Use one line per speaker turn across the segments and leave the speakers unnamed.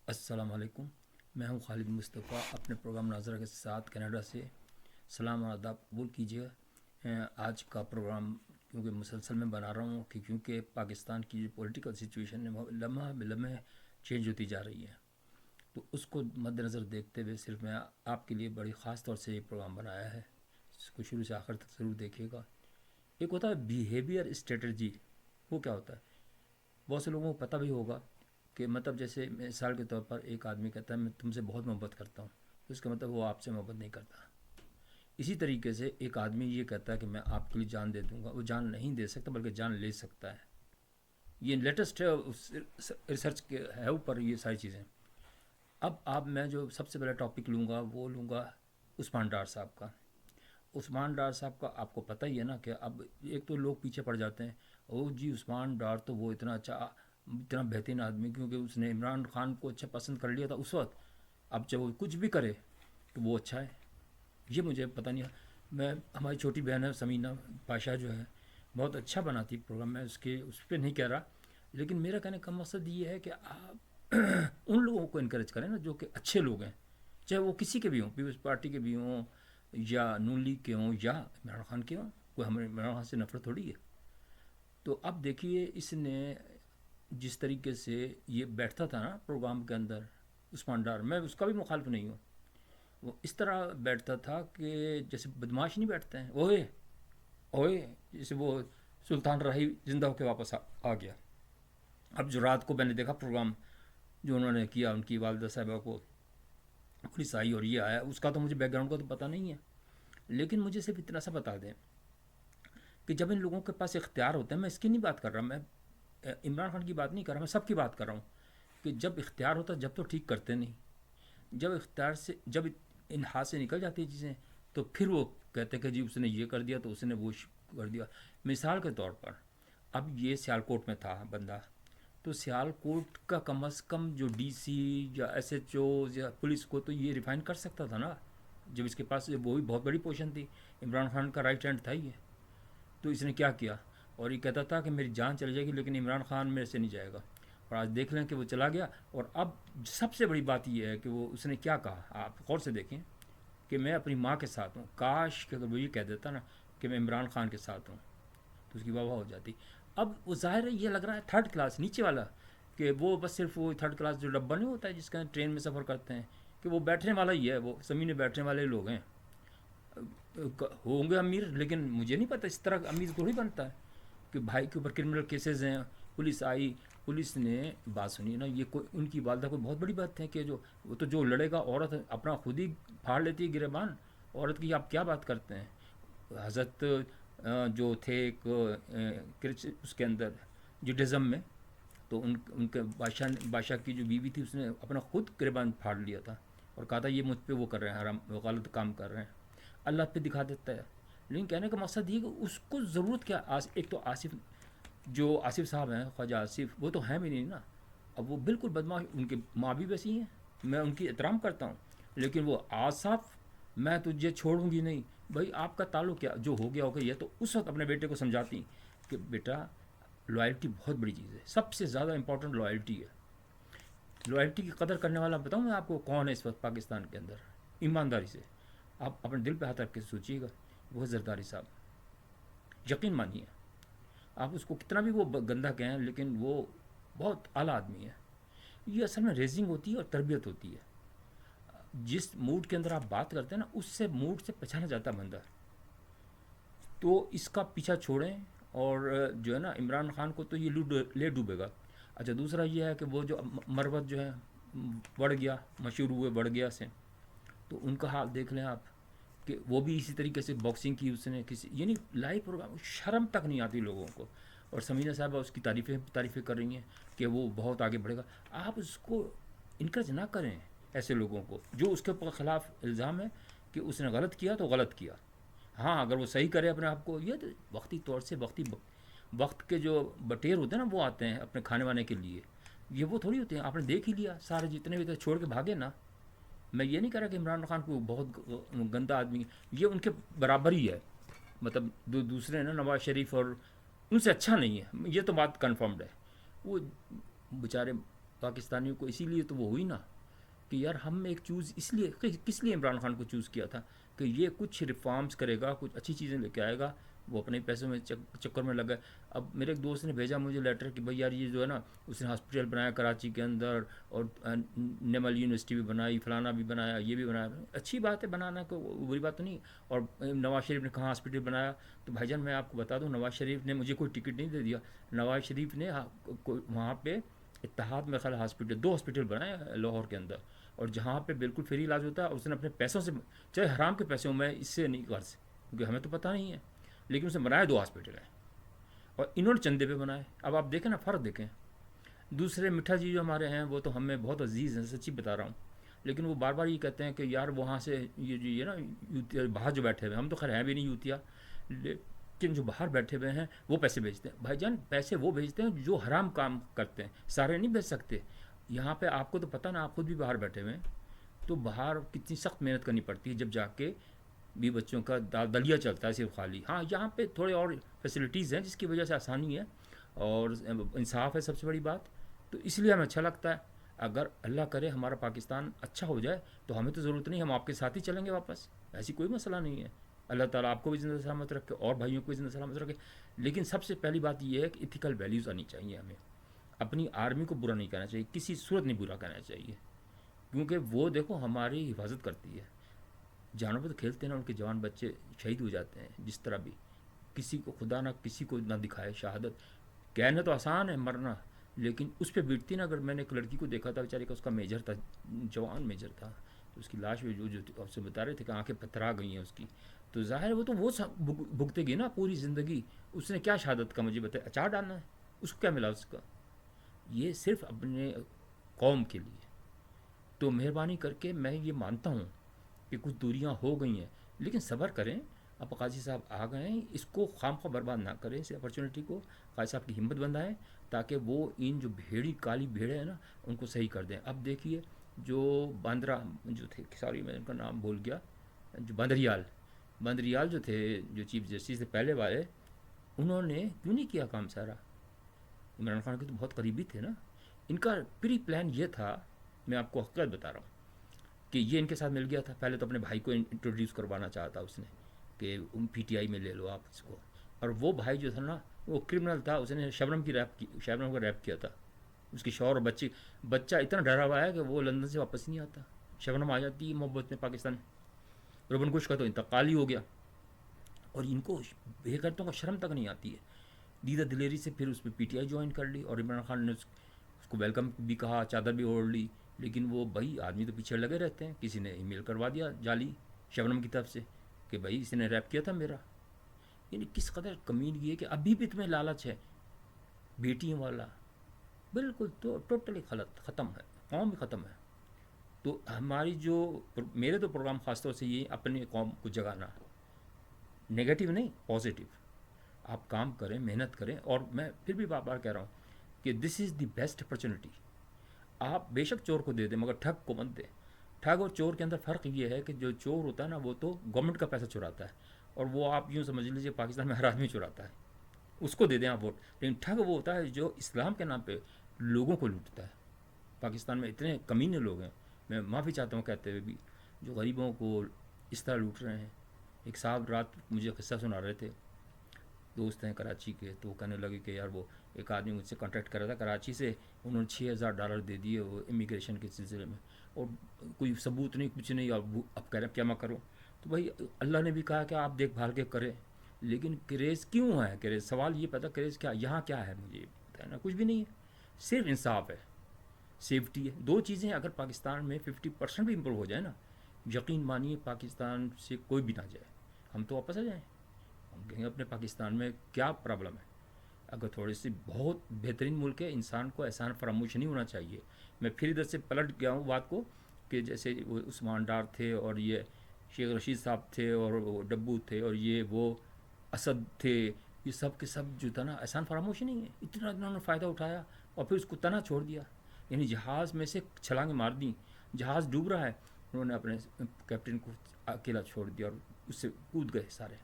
السلام علیکم. میں ہوں خالد مصطفیٰ اپنے پروگرام ناظرہ کے ساتھ کینیڈا سے. سلام اور آداب قبول کیجیے. آج کا پروگرام کیونکہ مسلسل میں بنا رہا ہوں کیونکہ پاکستان کی جو پولیٹیکل سچویشن ہے وہ لمحہ بلمحہ چینج ہوتی جا رہی ہے، تو اس کو مد نظر دیکھتے ہوئے صرف میں آپ کے لیے بڑی خاص طور سے یہ پروگرام بنایا ہے. اس کو شروع سے آخر تک ضرور دیکھیے گا. ایک ہوتا ہے بیہیویئر اسٹریٹجی. وہ کیا ہوتا ہے؟ بہت سے لوگوں کو پتہ بھی ہوگا کہ مطلب جیسے مثال کے طور پر ایک آدمی کہتا ہے میں تم سے بہت محبت کرتا ہوں، تو اس کا مطلب وہ آپ سے محبت نہیں کرتا. اسی طریقے سے ایک آدمی یہ کہتا ہے کہ میں آپ کے لیے جان دے دوں گا، وہ جان نہیں دے سکتا بلکہ جان لے سکتا ہے. یہ لیٹسٹ ریسرچ کے ہے اوپر یہ ساری چیزیں. اب میں جو سب سے پہلا ٹاپک لوں گا وہ لوں گا عثمان ڈار صاحب کا. عثمان ڈار صاحب کا آپ کو پتہ ہی ہے نا کہ اب ایک تو لوگ پیچھے پڑ جاتے ہیں، او جی عثمان ڈار تو وہ اتنا اچھا اتنا بہترین آدمی کیونکہ اس نے عمران خان کو اچھا پسند کر لیا تھا اس وقت، اب جب وہ کچھ بھی کرے تو وہ اچھا ہے. یہ مجھے پتہ نہیں. میں ہماری چھوٹی بہن ہے سمینہ پاشا جو ہے بہت اچھا بناتی پروگرام. میں اس پہ نہیں کہہ رہا، لیکن میرا کہنے کا مقصد یہ ہے کہ آپ ان لوگوں کو انکریج کریں نا جو کہ اچھے لوگ ہیں، چاہے وہ کسی کے بھی ہوں، پیپلز پارٹی کے بھی ہوں یا نون لیگ کے ہوں یا عمران خان کے ہوں. کوئی ہمیں عمران خان سے نفرت تھوڑی ہے. تو اب دیکھیے اس نے جس طریقے سے یہ بیٹھتا تھا نا پروگرام کے اندر عثمان ڈار، میں اس کا بھی مخالف نہیں ہوں، وہ اس طرح بیٹھتا تھا کہ جیسے بدماش نہیں بیٹھتے ہیں، اوئے اوئے، جیسے وہ سلطان راہی زندہ ہو کے واپس آ گیا. اب جو رات کو میں نے دیکھا پروگرام جو انہوں نے کیا، ان کی والدہ صاحبہ کو پولیس آئی اور یہ آیا، اس کا تو مجھے بیک گراؤنڈ کا تو پتہ نہیں ہے، لیکن مجھے صرف اتنا سا بتا دیں کہ جب ان لوگوں کے پاس اختیار ہوتے ہیں، میں اس کی نہیں بات کر رہا، میں عمران خان کی بات نہیں کر رہا، میں سب کی بات کر رہا ہوں کہ جب اختیار ہوتا ہے جب تو ٹھیک کرتے نہیں، جب اختیار سے جب ان ہاتھ سے نکل جاتی ہیں چیزیں تو پھر وہ کہتے ہیں کہ جی اس نے یہ کر دیا تو اس نے وہ کر دیا. مثال کے طور پر اب یہ سیالکوٹ میں تھا بندہ، تو سیالکوٹ کا کم از کم جو ڈی سی یا ایس ایچ او یا پولیس کو تو یہ ریفائن کر سکتا تھا نا، جب اس کے پاس وہ بھی بہت بڑی پوزیشن تھی، عمران خان کا رائٹ ہینڈ تھا یہ. تو اس نے کیا کیا اور یہ کہتا تھا کہ میری جان چلی جائے گی لیکن عمران خان میرے سے نہیں جائے گا، اور آج دیکھ لیں کہ وہ چلا گیا. اور اب سب سے بڑی بات یہ ہے کہ وہ اس نے کیا کہا، آپ غور سے دیکھیں کہ میں اپنی ماں کے ساتھ ہوں. کاش کہ اگر وہ یہ کہہ دیتا نا کہ میں عمران خان کے ساتھ ہوں تو اس کی واہ واہ ہو جاتی. اب وہ ظاہر ہے یہ لگ رہا ہے تھرڈ کلاس نیچے والا، کہ وہ بس صرف وہ تھرڈ کلاس جو ڈبہ نہیں ہوتا ہے جس کا ٹرین میں سفر کرتے ہیں، کہ وہ بیٹھنے والا ہی ہے، وہ زمین میں بیٹھنے والے لوگ ہیں. ہوں گے امیر لیکن مجھے نہیں پتہ اس طرح امیر تھوڑی بنتا ہے کہ بھائی کے اوپر کرمنل کیسز ہیں. پولیس آئی، پولیس نے بات سنی نا، یہ کوئی ان کی والدہ کو بہت بڑی بات ہے کہ وہ تو جو لڑے گا عورت اپنا خود ہی پھاڑ لیتی ہے گریبان. عورت کی آپ کیا بات کرتے ہیں؟ حضرت جو تھے ایک اس کے اندر جوڈزم میں، تو ان کے بادشاہ کی جو بیوی تھی اس نے اپنا خود گریبان پھاڑ لیا تھا اور کہا تھا یہ مجھ پہ وہ کر رہے ہیں حرام غلط کام کر رہے ہیں. اللہ پہ دکھا دیتا ہے. لیکن کہنے کا مقصد یہ کہ اس کو ضرورت کیا، ایک تو آصف صاحب ہیں، خواجہ آصف، وہ تو ہیں بھی نہیں نا. اب وہ بالکل بدماش، ان کی ماں بھی ویسی ہیں، میں ان کی احترام کرتا ہوں، لیکن وہ آصف میں تجھے چھوڑوں گی نہیں. بھائی آپ کا تعلق کیا، جو ہو گیا ہو گیا. یہ تو اس وقت اپنے بیٹے کو سمجھاتی کہ بیٹا لائلٹی بہت بڑی چیز ہے، سب سے زیادہ امپورٹنٹ لائلٹی ہے. لائلٹی کی قدر کرنے والا بتاؤں میں آپ کو کون ہے اس وقت پاکستان کے اندر ایمانداری سے؟ آپ اپنے دل پہ ہاتھ رکھ کے سوچیے گا، وہ زرداری صاحب. یقین مانیے، آپ اس کو کتنا بھی وہ گندہ کہیں لیکن وہ بہت اعلیٰ آدمی ہے. یہ اصل میں ریزنگ ہوتی ہے اور تربیت ہوتی ہے. جس موڈ کے اندر آپ بات کرتے ہیں نا اس سے موڈ سے پہچانا جاتا ہے بندہ. تو اس کا پیچھا چھوڑیں، اور جو ہے نا عمران خان کو تو یہ لے ڈوبے گا. اچھا دوسرا یہ ہے کہ وہ جو مروت جو ہے بڑھ گیا، مشہور ہوئے بڑھ گیا سے، تو ان کا حال دیکھ لیں آپ کہ وہ بھی اسی طریقے سے باکسنگ کی اس نے کسی، یعنی لائیو پروگرام، شرم تک نہیں آتی لوگوں کو. اور سمینہ صاحبہ اس کی تعریفیں کر رہی ہیں کہ وہ بہت آگے بڑھے گا. آپ اس کو انکریج نہ کریں، ایسے لوگوں کو جو اس کے خلاف الزام ہے کہ اس نے غلط کیا تو غلط کیا. ہاں اگر وہ صحیح کرے اپنے آپ کو، یہ تو وقتی طور سے وقت کے جو بٹیر ہوتے ہیں نا وہ آتے ہیں اپنے کھانے وانے کے لیے، یہ وہ تھوڑی ہوتے ہیں. آپ نے دیکھ ہی لیا سارے جتنے بھی تھے چھوڑ کے بھاگے نا. میں یہ نہیں کہہ رہا کہ عمران خان کو بہت گندہ آدمی، یہ ان کے برابر ہی ہے، مطلب دوسرے نا نواز شریف اور ان سے اچھا نہیں ہے، یہ تو بات کنفرمڈ ہے. وہ بیچارے پاکستانیوں کو اسی لیے تو وہ ہوئی نا کہ یار ہم ایک چوز اس لیے کس لیے عمران خان کو چوز کیا تھا کہ یہ کچھ ریفارمز کرے گا, کچھ اچھی چیزیں لے کے آئے گا. وہ اپنے پیسوں میں چکر میں لگا. اب میرے ایک دوست نے بھیجا مجھے لیٹر کہ بھائی یار یہ جو ہے نا اس نے ہاسپٹل بنایا کراچی کے اندر, اور نمل یونیورسٹی بھی بنائی, فلانا بھی بنایا, یہ بھی بنایا. اچھی بات ہے بنانا, کوئی بری بات تو نہیں. اور نواز شریف نے کہاں ہاسپٹل بنایا, تو بھائی جان میں آپ کو بتا دوں نواز شریف نے مجھے کوئی ٹکٹ نہیں دے دیا. نواز شریف نے وہاں پہ اتحاد میں خلا ہاسپٹل 2 ہاسپٹل بنائے لاہور کے اندر, اور جہاں پہ بالکل فری علاج ہوتا ہے. اس نے اپنے پیسوں سے, چاہے حرام کے پیسوں میں اس سے نہیں غرض کیونکہ ہمیں تو پتہ نہیں ہے, لیکن اس نے بنائے 2 ہاسپٹل ہیں اور انہوں نے چندے پہ بنائے. اب آپ دیکھیں نا فرق دیکھیں. دوسرے میٹھا جی جو ہمارے ہیں وہ تو ہمیں بہت عزیز ہیں, سچی بتا رہا ہوں, لیکن وہ بار بار یہ کہتے ہیں کہ یار وہاں سے یہ نا یوتیا باہر جو بیٹھے ہوئے ہیں, ہم تو خیر ہیں بھی نہیں یوتیا, لیکن جو باہر بیٹھے ہوئے ہیں وہ پیسے بھیجتے ہیں. بھائی جان پیسے وہ بھیجتے ہیں جو حرام کام کرتے ہیں, سارے نہیں بھیج سکتے. یہاں پہ آپ کو تو پتہ نا, آپ خود بھی باہر بیٹھے ہوئے ہیں, تو باہر کتنی سخت محنت کرنی پڑتی ہے جب جا کے بھی بچوں کا دلیا چلتا ہے صرف خالی. ہاں یہاں پہ تھوڑے اور فیسلٹیز ہیں جس کی وجہ سے آسانی ہے اور انصاف ہے سب سے بڑی بات, تو اس لیے ہمیں اچھا لگتا ہے. اگر اللہ کرے ہمارا پاکستان اچھا ہو جائے تو ہمیں تو ضرورت نہیں, ہم آپ کے ساتھ ہی چلیں گے واپس, ایسی کوئی مسئلہ نہیں ہے. اللہ تعالیٰ آپ کو بھی زندہ سلامت رکھے اور بھائیوں کو بھی زندہ سلامت رکھے. لیکن سب سے پہلی بات یہ ہے کہ ایتھیکل ویلیوز آنی چاہیے. ہمیں اپنی آرمی کو برا نہیں کہنا چاہیے, کسی صورت نہیں برا کہنا چاہیے, کیونکہ وہ دیکھو ہماری حفاظت کرتی ہے. جانور پہ تو کھیلتے ہیں نا, ان کے جوان بچے شہید ہو جاتے ہیں جس طرح بھی. کسی کو خدا نہ کسی کو نہ دکھائے شہادت, کہنا تو آسان ہے مرنا, لیکن اس پہ بیٹتی نا. اگر میں نے ایک لڑکی کو دیکھا تھا بیچاری کا, اس کا میجر تھا, جوان میجر تھا, تو اس کی لاش میں جو آپ سے بتا رہے تھے کہ آنکھیں پتھرا گئی ہیں اس کی, تو ظاہر ہے وہ تو وہ بھگتے گی نا پوری زندگی. اس نے کیا شہادت کا مجھے بتایا, اچار ڈالنا ہے, اس کو کیا ملا اس کا. یہ صرف اپنے قوم کے لیے. تو مہربانی کر کے میں یہ مانتا ہوں کہ کچھ دوریاں ہو گئی ہیں, لیکن صبر کریں. اب قاضی صاحب آ گئے ہیں, اس کو خام خواہ برباد نہ کریں اس اپرچونیٹی کو. قاضی صاحب کی ہمت بندھائیں تاکہ وہ ان جو بھیڑی کالی بھیڑے ہیں نا ان کو صحیح کر دیں. اب دیکھیے جو باندرا جو تھے, سوری میں ان کا نام بھول گیا, جو باندریال جو تھے, جو چیف جسٹس سے پہلے والے, انہوں نے کیوں نہیں کیا کام سارا. عمران خان کے تو بہت قریبی تھے نا. ان کا پری پلان یہ تھا, میں آپ کو حقیقت بتا رہا ہوں, کہ یہ ان کے ساتھ مل گیا تھا. پہلے تو اپنے بھائی کو انٹروڈیوس کروانا چاہتا اس نے کہ پی ٹی آئی میں لے لو آپ اس کو, اور وہ بھائی جو تھا نا وہ کرمنل تھا, اس نے شبنم کو ریپ کیا تھا. اس کی شوہر اور بچہ اتنا ڈرا ہوا ہے کہ وہ لندن سے واپس نہیں آتا. شبنم آ جاتی ہے محبت میں پاکستان. روبن کش کا تو انتقال ہی ہو گیا, اور ان کو بے غیرتوں کو شرم تک نہیں آتی ہے. دیدہ دلیری سے پھر اس پہ پی ٹی آئی جوائن کر لی, اور عمران خان نے اس کو ویلکم بھی کہا, چادر بھی اوڑھ لی. لیکن وہ بھائی آدمی تو پیچھے لگے رہتے ہیں. کسی نے ای میل کروا دیا جعلی شبنم کی طرف سے کہ بھائی اس نے ریپ کیا تھا میرا. یعنی کس قدر کمینگی ہے کہ ابھی بھی تمہیں لالچ ہے بیٹیوں والا. بالکل تو ٹوٹلی ختم ہے, قوم بھی ختم ہے. تو ہماری جو میرے تو پروگرام خاص طور سے یہ اپنے قوم کو جگانا, نگیٹو نہیں پازیٹیو. آپ کام کریں, محنت کریں, اور میں پھر بھی بار بار کہہ رہا ہوں کہ دس از دی بیسٹ اپرچونیٹی. آپ بے شک چور کو دے دیں مگر ٹھگ کو مت دیں. ٹھگ اور چور کے اندر فرق یہ ہے کہ جو چور ہوتا ہے نا وہ تو گورنمنٹ کا پیسہ چراتا ہے, اور وہ آپ یوں سمجھ لیجیے پاکستان میں ہر آدمی چراتا ہے, اس کو دے دیں آپ ووٹ. لیکن ٹھگ وہ ہوتا ہے جو اسلام کے نام پہ لوگوں کو لوٹتا ہے. پاکستان میں اتنے کمینے لوگ ہیں, میں معافی چاہتا ہوں کہتے ہوئے بھی, جو غریبوں کو اس طرح لوٹ رہے ہیں. ایک صاحب رات مجھے قصہ سنا رہے تھے, دوست ہیں کراچی کے, تو وہ کہنے لگے کہ یار وہ ایک آدمی مجھ سے کانٹیکٹ کر رہا تھا کراچی سے, انہوں نے $6,000 دے دیے وہ امیگریشن کے سلسلے میں, اور کوئی ثبوت نہیں کچھ نہیں, اب کہہ رہے کیا میں کروں. تو بھائی اللہ نے بھی کہا کہ آپ دیکھ بھال کے کریں, لیکن کریز کیوں ہے. کریز سوال یہ پیدا, کریز کیا یہاں کیا ہے مجھے بتانا. کچھ بھی نہیں ہے, صرف انصاف ہے, سیفٹی ہے. 2 چیزیں اگر پاکستان میں 50% بھی امپروو ہو جائے نا, یقین مانیے پاکستان سے کوئی بھی نہ جائے. ہم تو واپس آ جائیں, ہم کہیں اپنے پاکستان میں کیا پرابلم ہے. اگر تھوڑی سی بہت بہترین ملک ہے, انسان کو احسان فراموش نہیں ہونا چاہیے. میں پھر ادھر سے پلٹ گیا ہوں بات کو کہ جیسے وہ عثمان ڈار تھے, اور یہ شیخ رشید صاحب تھے, اور وہ ڈبو تھے, اور یہ وہ اسد تھے, یہ سب کے سب جو تھا نا احسان فراموش نہیں ہے. اتنا انہوں نے فائدہ اٹھایا اور پھر اس کو تنا چھوڑ دیا. یعنی جہاز میں سے چھلانگیں مار دیں, جہاز ڈوب رہا ہے, انہوں نے اپنے کیپٹن کو اکیلا چھوڑ دیا اور اس سے کود گئے سارے.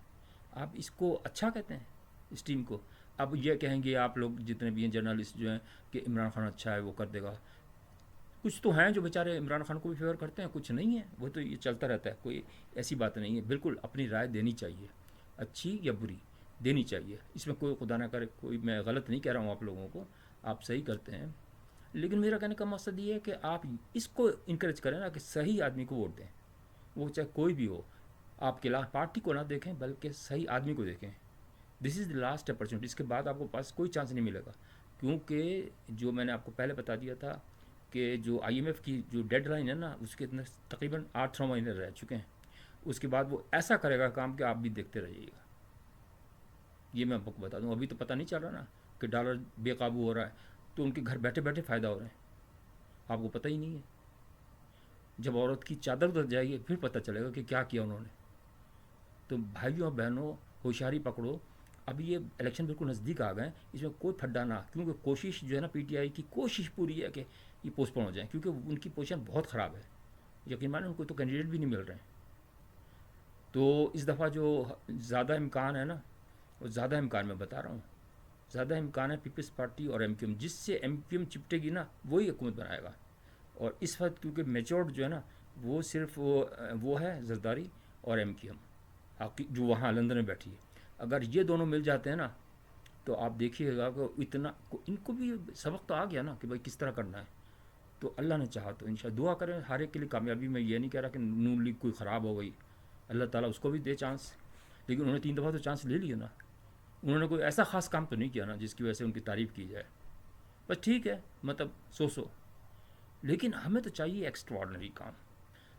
آپ اس کو اچھا کہتے ہیں اس ٹیم کو. اب یہ کہیں گے آپ لوگ جتنے بھی ہیں جرنلسٹ جو ہیں کہ عمران خان اچھا ہے وہ کر دے گا. کچھ تو ہیں جو بیچارے عمران خان کو بھی فیور کرتے ہیں، کچھ نہیں ہے، وہ تو یہ چلتا رہتا ہے، کوئی ایسی بات نہیں ہے. بالکل اپنی رائے دینی چاہیے، اچھی یا بری دینی چاہیے، اس میں کوئی خدا نہ کرے کوئی میں غلط نہیں کہہ رہا ہوں آپ لوگوں کو، آپ صحیح کرتے ہیں. لیکن میرا کہنے کا مقصد یہ ہے کہ آپ اس کو انکریج کریں نا کہ صحیح آدمی کو ووٹ دیں، وہ چاہے کوئی بھی ہو. آپ کے پارٹی کو نہ دیکھیں بلکہ صحیح آدمی کو دیکھیں. دس از دی لاسٹ اپرچونیٹی، اس کے بعد آپ کو پاس کوئی چانس نہیں ملے گا. کیونکہ جو میں نے آپ کو پہلے بتا دیا تھا کہ جو آئی ایم ایف کی جو ڈیڈ لائن ہے نا، اس کے تقریباً 8-9 مہینے رہ چکے ہیں. اس کے بعد وہ ایسا کرے گا کام کہ آپ بھی دیکھتے رہیے گا. یہ میں آپ کو بتا دوں. ابھی تو پتہ نہیں چل رہا نا کہ ڈالر بے قابو ہو رہا ہے، تو ان کے گھر بیٹھے بیٹھے فائدہ ہو رہے ہیں، آپ کو پتہ ہی نہیں ہے. جب عورت کی چادر اتر جائے گی پھر پتہ چلے گا کہ کیا کیا انہوں نے. تو بھائیوں اور بہنوں ہوشیاری پکڑو. ابھی یہ الیکشن بالکل نزدیک آ گئے ہیں، اس میں کوئی پھڈا نہ، کیونکہ کوشش جو ہے نا پی ٹی آئی کی کوشش پوری ہے کہ یہ پوسٹ پون ہو جائیں، کیونکہ ان کی پوزیشن بہت خراب ہے. یقین مانیں ان کو تو کینڈیڈیٹ بھی نہیں مل رہے ہیں. تو اس دفعہ جو زیادہ امکان ہے نا، وہ زیادہ امکان میں بتا رہا ہوں، زیادہ امکان ہے پیپلز پارٹی اور ایم کیو ایم، جس سے ایم کیو ایم چپٹے گی نا وہی حکومت بنائے گا. اور اس وقت کیونکہ میچورڈ جو ہے نا وہ صرف وہ ہے زرداری اور ایم کیو ایم جو وہاں لندن میں بیٹھی ہے. اگر یہ دونوں مل جاتے ہیں نا تو آپ دیکھیے گا کہ اتنا ان کو بھی سبق تو آ گیا نا کہ بھائی کس طرح کرنا ہے. تو اللہ نے چاہا تو انشاءاللہ دعا کریں ہر ایک کے لیے کامیابی. میں یہ نہیں کہہ رہا کہ نون لیگ کوئی خراب ہو گئی، اللہ تعالیٰ اس کو بھی دے چانس، لیکن انہوں نے 3 دفعہ تو چانس لے لیا نا. انہوں نے کوئی ایسا خاص کام تو نہیں کیا نا جس کی وجہ سے ان کی تعریف کی جائے. بس ٹھیک ہے، مطلب سو لیکن ہمیں تو چاہیے ایکسٹرا آرڈنری کام.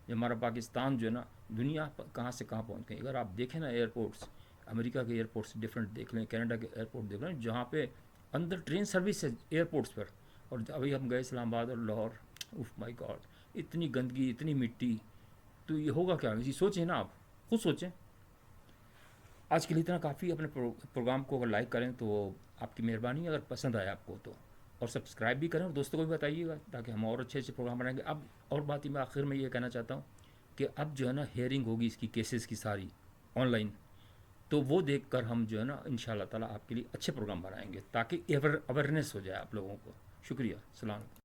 یہ ہمارا پاکستان جو ہے نا دنیا کہاں سے کہاں پہنچ گئی. اگر آپ دیکھیں نا ایئرپورٹس، امریکہ کے ایئرپورٹس ڈفرینٹ دیکھ لیں، کینیڈا کے ایئرپورٹ دیکھ لیں جہاں پہ اندر ٹرین سروس ہے ایئرپورٹس پر. اور ابھی ہم گئے اسلام آباد اور لاہور، اوف مائی گاڈ، اتنی گندگی، اتنی مٹی. تو یہ ہوگا کیا؟ جی سوچیں نا، آپ خود سوچیں. آج کے لیے اتنا کافی. اپنے پروگرام کو اگر لائک کریں تو آپ کی مہربانی ہے، اگر پسند آیا آپ کو تو، اور سبسکرائب بھی کریں اور دوستوں کو بھی بتائیے گا تاکہ ہم اور اچھے پروگرام بنائیں گے. اب اور بات ہی میں آخر میں یہ کہنا چاہتا ہوں کہ اب جو ہے نا ہیئرنگ ہوگی اس کی کیسز کی ساری آن لائن، تو وہ دیکھ کر ہم جو ہے نا ان شاء اللہ تعالیٰ آپ کے لیے اچھے پروگرام بنائیں گے تاکہ اویئرنیس ہو جائے آپ لوگوں کو. شکریہ، السلام علیکم.